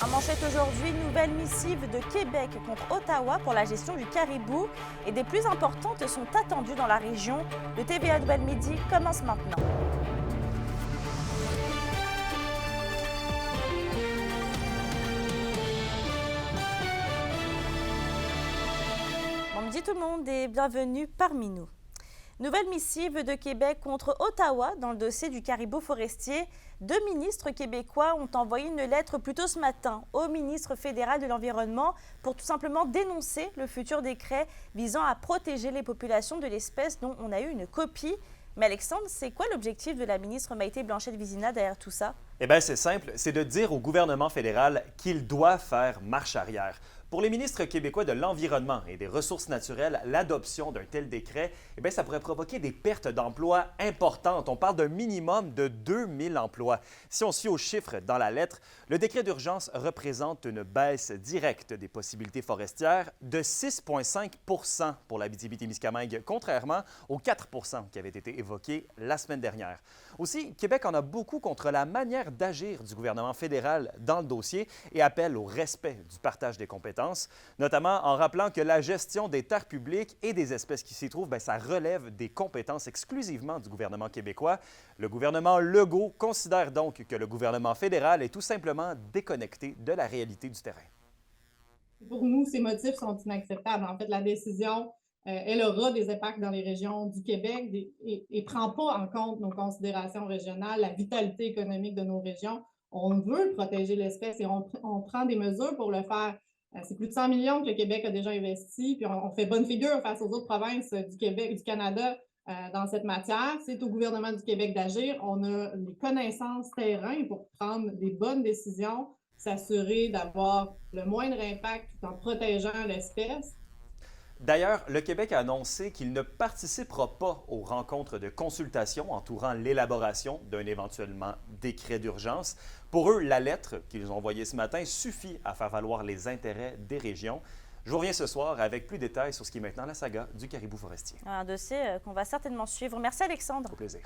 En manchette aujourd'hui, nouvelle missive de Québec contre Ottawa pour la gestion du caribou et des plus importantes sont attendues dans la région. Le TVA Nouvelle Midi commence maintenant. Bon midi tout le monde et bienvenue parmi nous. Nouvelle missive de Québec contre Ottawa dans le dossier du caribou forestier. Deux ministres québécois ont envoyé une lettre plus tôt ce matin au ministre fédéral de l'Environnement pour tout simplement dénoncer le futur décret visant à protéger les populations de l'espèce dont on a eu une copie. Mais Alexandre, c'est quoi l'objectif de la ministre Maïté Blanchette-Vizina derrière tout ça? Eh bien, c'est simple, c'est de dire au gouvernement fédéral qu'il doit faire marche arrière. Pour les ministres québécois de l'Environnement et des Ressources naturelles, l'adoption d'un tel décret, eh bien, ça pourrait provoquer des pertes d'emplois importantes. On parle d'un minimum de 2000 emplois. Si on suit aux chiffres dans la lettre, le décret d'urgence représente une baisse directe des possibilités forestières de 6,5 pour l'Abitibi-Témiscamingue, contrairement aux 4 qui avaient été évoqués la semaine dernière. Aussi, Québec en a beaucoup contre la manière d'agir du gouvernement fédéral dans le dossier et appelle au respect du partage des compétences, notamment en rappelant que la gestion des terres publiques et des espèces qui s'y trouvent, ça relève des compétences exclusivement du gouvernement québécois. Le gouvernement Legault considère donc que le gouvernement fédéral est tout simplement déconnecté de la réalité du terrain. Pour nous, ces motifs sont inacceptables. En fait, la décision, elle aura des impacts dans les régions du Québec et ne prend pas en compte nos considérations régionales, la vitalité économique de nos régions. On veut protéger l'espèce et on prend des mesures pour le faire. C'est plus de 100 millions que le Québec a déjà investi, puis on fait bonne figure face aux autres provinces du Québec, du Canada dans cette matière. C'est au gouvernement du Québec d'agir. On a les connaissances terrain pour prendre des bonnes décisions, s'assurer d'avoir le moindre impact tout en protégeant l'espèce. D'ailleurs, le Québec a annoncé qu'il ne participera pas aux rencontres de consultation entourant l'élaboration d'un éventuellement décret d'urgence. Pour eux, la lettre qu'ils ont envoyée ce matin suffit à faire valoir les intérêts des régions. Je vous reviens ce soir avec plus de détails sur ce qui est maintenant la saga du caribou forestier. Un dossier qu'on va certainement suivre. Merci Alexandre. Au plaisir.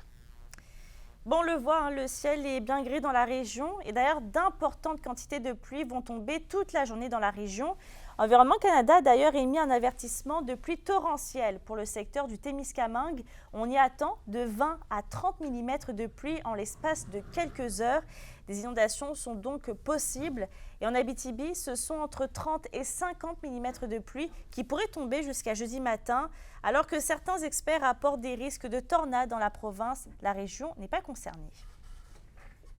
Bon, on le voit, le ciel est bien gris dans la région et d'ailleurs d'importantes quantités de pluie vont tomber toute la journée dans la région. Environnement Canada a d'ailleurs émis un avertissement de pluie torrentielle pour le secteur du Témiscamingue. On y attend de 20 à 30 mm de pluie en l'espace de quelques heures. Des inondations sont donc possibles et en Abitibi, ce sont entre 30 et 50 mm de pluie qui pourraient tomber jusqu'à jeudi matin. Alors que certains experts apportent des risques de tornades dans la province, la région n'est pas concernée.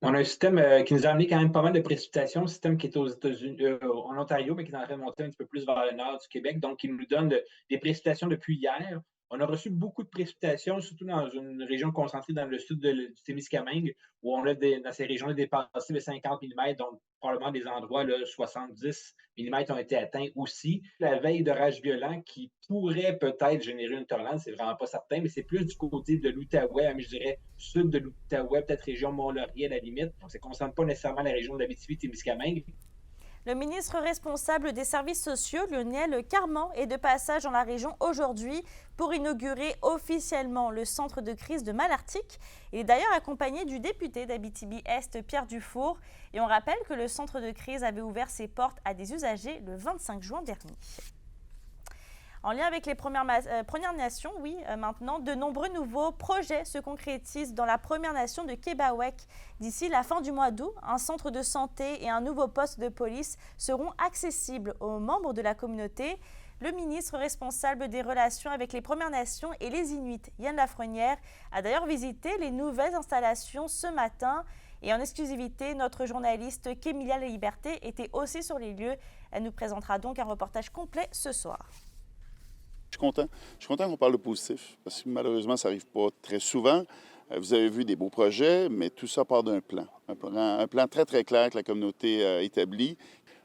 On a un système qui nous a amené quand même pas mal de précipitations, un système qui est aux États-Unis, en Ontario, mais qui est en train de monter un petit peu plus vers le nord du Québec, donc qui nous donne des précipitations depuis hier. On a reçu beaucoup de précipitations, surtout dans une région concentrée dans le sud du Témiscamingue, où on a dans ces régions-là dépassé les 50 mm, donc probablement des endroits, là, 70 mm ont été atteints aussi. La veille d'orage violent qui pourrait peut-être générer une tornade, c'est vraiment pas certain, mais c'est plus du côté de l'Outaouais, je dirais sud de l'Outaouais, peut-être région Mont-Laurier à la limite. Donc ça ne concerne pas nécessairement la région de l'Abitibi-Témiscamingue. Le ministre responsable des services sociaux, Lionel Carman, est de passage dans la région aujourd'hui pour inaugurer officiellement le centre de crise de Malartic. Il est d'ailleurs accompagné du député d'Abitibi-Est, Pierre Dufour. Et on rappelle que le centre de crise avait ouvert ses portes à des usagers le 25 juin dernier. En lien avec les Premières Nations, maintenant, de nombreux nouveaux projets se concrétisent dans la Première Nation de Québec. D'ici la fin du mois d'août, un centre de santé et un nouveau poste de police seront accessibles aux membres de la communauté. Le ministre responsable des relations avec les Premières Nations et les Inuits, Yann Lafrenière, a d'ailleurs visité les nouvelles installations ce matin. Et en exclusivité, notre journaliste Kémilia Liberté était aussi sur les lieux. Elle nous présentera donc un reportage complet ce soir. Je suis content qu'on parle de positif, parce que malheureusement, ça n'arrive pas très souvent. Vous avez vu des beaux projets, mais tout ça part d'un plan. Un plan très, très clair que la communauté a établi.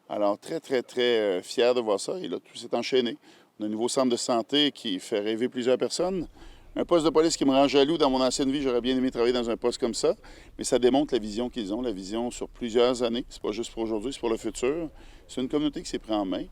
Alors, très, très, très fier de voir ça. Et là, tout s'est enchaîné. On a un nouveau centre de santé qui fait rêver plusieurs personnes. Un poste de police qui me rend jaloux. Dans mon ancienne vie, j'aurais bien aimé travailler dans un poste comme ça. Mais ça démontre la vision qu'ils ont, la vision sur plusieurs années. C'est pas juste pour aujourd'hui, c'est pour le futur. C'est une communauté qui s'est prise en main.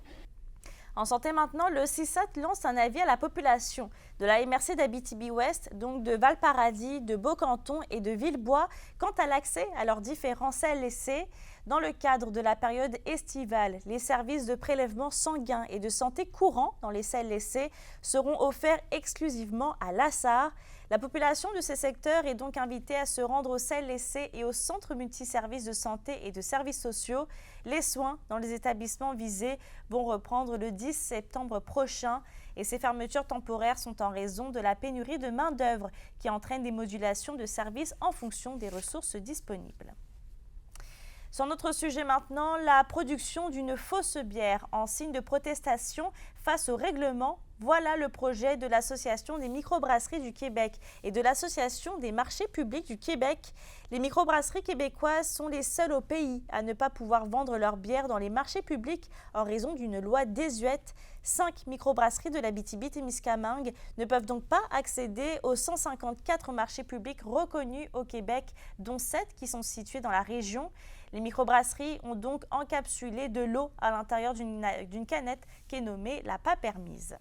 En santé maintenant, le CISAT lance un avis à la population de la MRC d'Abitibi-Ouest, donc de Val-Paradis, de Beaucanton et de Villebois, quant à l'accès à leurs différents CLSC. Dans le cadre de la période estivale, les services de prélèvement sanguin et de santé courant dans les CLSC seront offerts exclusivement à Lassar. La population de ces secteurs est donc invitée à se rendre au CLSC et au centre multiservices de santé et de services sociaux. Les soins dans les établissements visés vont reprendre le 10 septembre prochain et ces fermetures temporaires sont en raison de la pénurie de main-d'œuvre qui entraîne des modulations de services en fonction des ressources disponibles. Sur notre sujet maintenant, la production d'une fausse bière en signe de protestation face au règlement. Voilà le projet de l'Association des microbrasseries du Québec et de l'Association des marchés publics du Québec. Les microbrasseries québécoises sont les seules au pays à ne pas pouvoir vendre leur bière dans les marchés publics en raison d'une loi désuète. 5 microbrasseries de l'Abitibi-Témiscamingue ne peuvent donc pas accéder aux 154 marchés publics reconnus au Québec, dont 7 qui sont situés dans la région. Les microbrasseries ont donc encapsulé de l'eau à l'intérieur d'une canette qui est nommée la pas permise.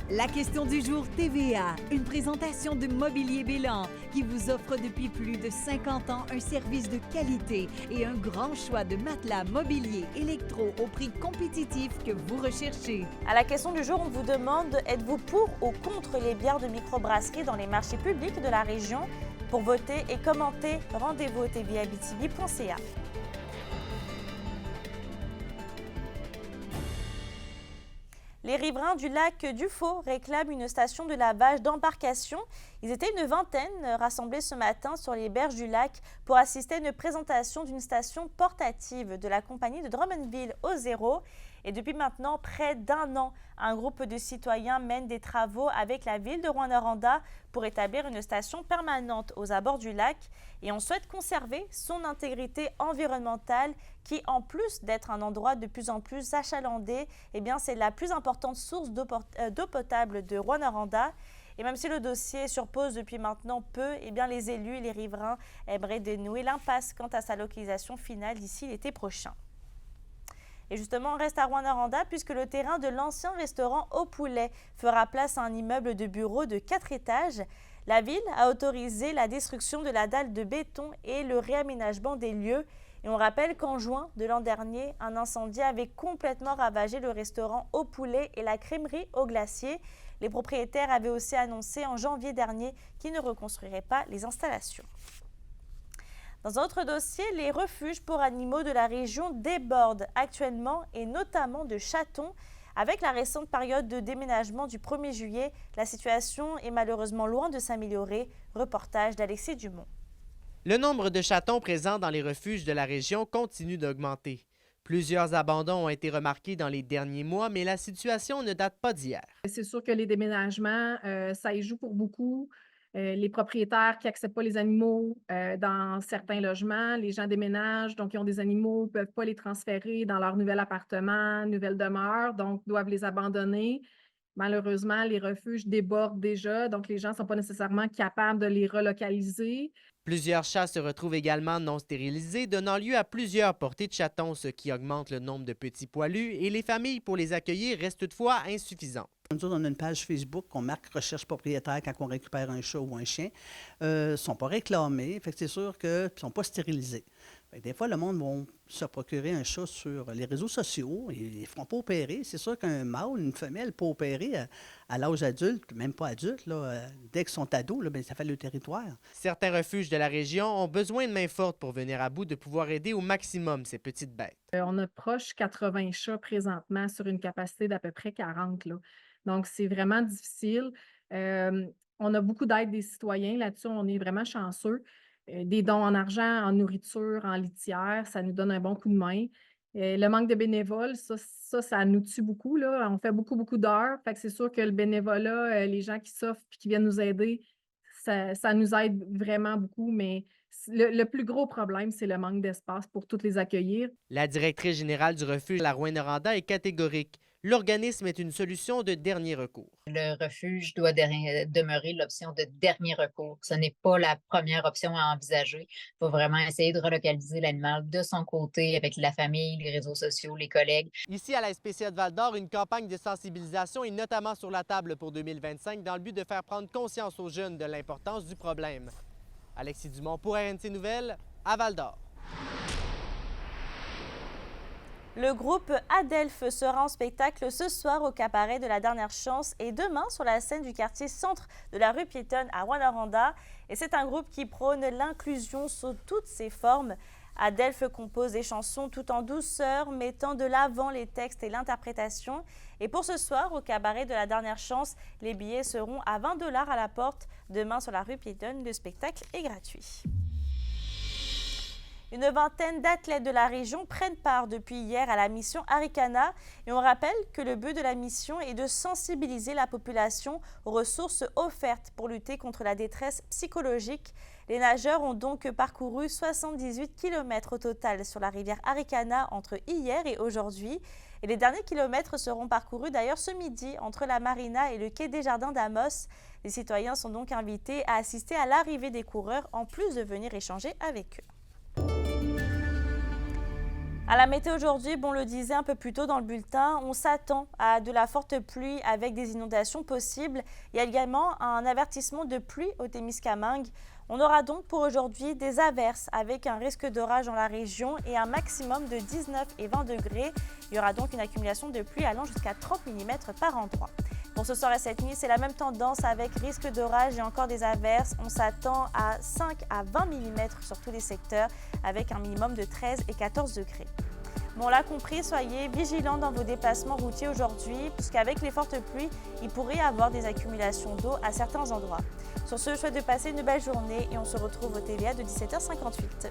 La question du jour TVA, une présentation de Mobilier Bélan qui vous offre depuis plus de 50 ans un service de qualité et un grand choix de matelas, mobilier, électro au prix compétitif que vous recherchez. À la question du jour, on vous demande, êtes-vous pour ou contre les bières de microbrasserie dans les marchés publics de la région? Pour voter et commenter, rendez-vous au tvabitibi.ca. Les riverains du lac du Faux réclament une station de lavage d'embarcation. Ils étaient une vingtaine rassemblés ce matin sur les berges du lac pour assister à une présentation d'une station portative de la compagnie de Drummondville au Zéro. Et depuis maintenant près d'un an, un groupe de citoyens mène des travaux avec la ville de Rouyn-Noranda pour établir une station permanente aux abords du lac. Et on souhaite conserver son intégrité environnementale qui, en plus d'être un endroit de plus en plus achalandé, eh bien, c'est la plus importante source d'eau potable de Rouyn-Noranda. Et même si le dossier est sur pause depuis maintenant peu, eh bien, les élus et les riverains aimeraient dénouer l'impasse quant à sa localisation finale d'ici l'été prochain. Et justement, on reste à Rouyn-Noranda puisque le terrain de l'ancien restaurant Au Poulet fera place à un immeuble de bureaux de 4 étages. La ville a autorisé la destruction de la dalle de béton et le réaménagement des lieux. Et on rappelle qu'en juin de l'an dernier, un incendie avait complètement ravagé le restaurant Au Poulet et la crèmerie Au Glacier. Les propriétaires avaient aussi annoncé en janvier dernier qu'ils ne reconstruiraient pas les installations. Dans un autre dossier, les refuges pour animaux de la région débordent actuellement et notamment de chatons. Avec la récente période de déménagement du 1er juillet, la situation est malheureusement loin de s'améliorer. Reportage d'Alexis Dumont. Le nombre de chatons présents dans les refuges de la région continue d'augmenter. Plusieurs abandons ont été remarqués dans les derniers mois, mais la situation ne date pas d'hier. C'est sûr que les déménagements, ça y joue pour beaucoup. Les propriétaires qui n'acceptent pas les animaux dans certains logements, les gens déménagent, donc ils ont des animaux, ne peuvent pas les transférer dans leur nouvel appartement, nouvelle demeure, donc doivent les abandonner. Malheureusement, les refuges débordent déjà, donc les gens ne sont pas nécessairement capables de les relocaliser. Plusieurs chats se retrouvent également non stérilisés, donnant lieu à plusieurs portées de chatons, ce qui augmente le nombre de petits poilus, et les familles pour les accueillir restent toutefois insuffisantes. Nous autres, on a une page Facebook qu'on marque « Recherche propriétaire » quand on récupère un chat ou un chien. Ils ne sont pas réclamés, fait que c'est sûr qu'ils ne sont pas stérilisés. Fait que des fois, le monde va se procurer un chat sur les réseaux sociaux. Ils ne les feront pas opérer. C'est sûr qu'un mâle, une femelle, peut opérer à l'âge adulte, même pas adulte, là, dès qu'ils sont ados, là, bien, ça fait le territoire. Certains refuges de la région ont besoin de main forte pour venir à bout de pouvoir aider au maximum ces petites bêtes. On approche 80 chats présentement sur une capacité d'à peu près 40. Là. Donc, c'est vraiment difficile. On a beaucoup d'aide des citoyens. Là-dessus, on est vraiment chanceux. Des dons en argent, en nourriture, en litière, ça nous donne un bon coup de main. Le manque de bénévoles, ça nous tue beaucoup. Là. On fait beaucoup d'heures. Fait que c'est sûr que le bénévolat, les gens qui s'offrent et qui viennent nous aider, ça nous aide vraiment beaucoup. Mais le plus gros problème, c'est le manque d'espace pour toutes les accueillir. La directrice générale du refuge à Rouyn-Noranda est catégorique. L'organisme est une solution de dernier recours. Le refuge doit demeurer l'option de dernier recours. Ce n'est pas la première option à envisager. Il faut vraiment essayer de relocaliser l'animal de son côté avec la famille, les réseaux sociaux, les collègues. Ici, à la SPCA de Val-d'Or, une campagne de sensibilisation est notamment sur la table pour 2025 dans le but de faire prendre conscience aux jeunes de l'importance du problème. Alexis Dumont pour RNC Nouvelles, à Val-d'Or. Le groupe Adelphes sera en spectacle ce soir au cabaret de la Dernière Chance et demain sur la scène du quartier centre de la rue piétonne à Rwanda. Et c'est un groupe qui prône l'inclusion sous toutes ses formes. Adelphes compose des chansons tout en douceur, mettant de l'avant les textes et l'interprétation. Et pour ce soir, au cabaret de la Dernière Chance, les billets seront à 20 $ à la porte. Demain sur la rue piétonne, le spectacle est gratuit. Une vingtaine d'athlètes de la région prennent part depuis hier à la mission Arikana et on rappelle que le but de la mission est de sensibiliser la population aux ressources offertes pour lutter contre la détresse psychologique. Les nageurs ont donc parcouru 78 km au total sur la rivière Arikana entre hier et aujourd'hui. Et les derniers kilomètres seront parcourus d'ailleurs ce midi entre la marina et le quai des Jardins d'Amos. Les citoyens sont donc invités à assister à l'arrivée des coureurs en plus de venir échanger avec eux. À la météo aujourd'hui, on le disait un peu plus tôt dans le bulletin, on s'attend à de la forte pluie avec des inondations possibles. Il y a également un avertissement de pluie au Témiscamingue. On aura donc pour aujourd'hui des averses avec un risque d'orage dans la région et un maximum de 19 et 20 degrés. Il y aura donc une accumulation de pluie allant jusqu'à 30 mm par endroit. Pour ce soir et cette nuit, c'est la même tendance avec risque d'orage et encore des averses. On s'attend à 5 à 20 mm sur tous les secteurs avec un minimum de 13 et 14 degrés. Bon, on l'a compris, soyez vigilants dans vos déplacements routiers aujourd'hui, puisqu'avec les fortes pluies, il pourrait y avoir des accumulations d'eau à certains endroits. Sur ce, je souhaite de passer une belle journée et on se retrouve au TVA de 17h58.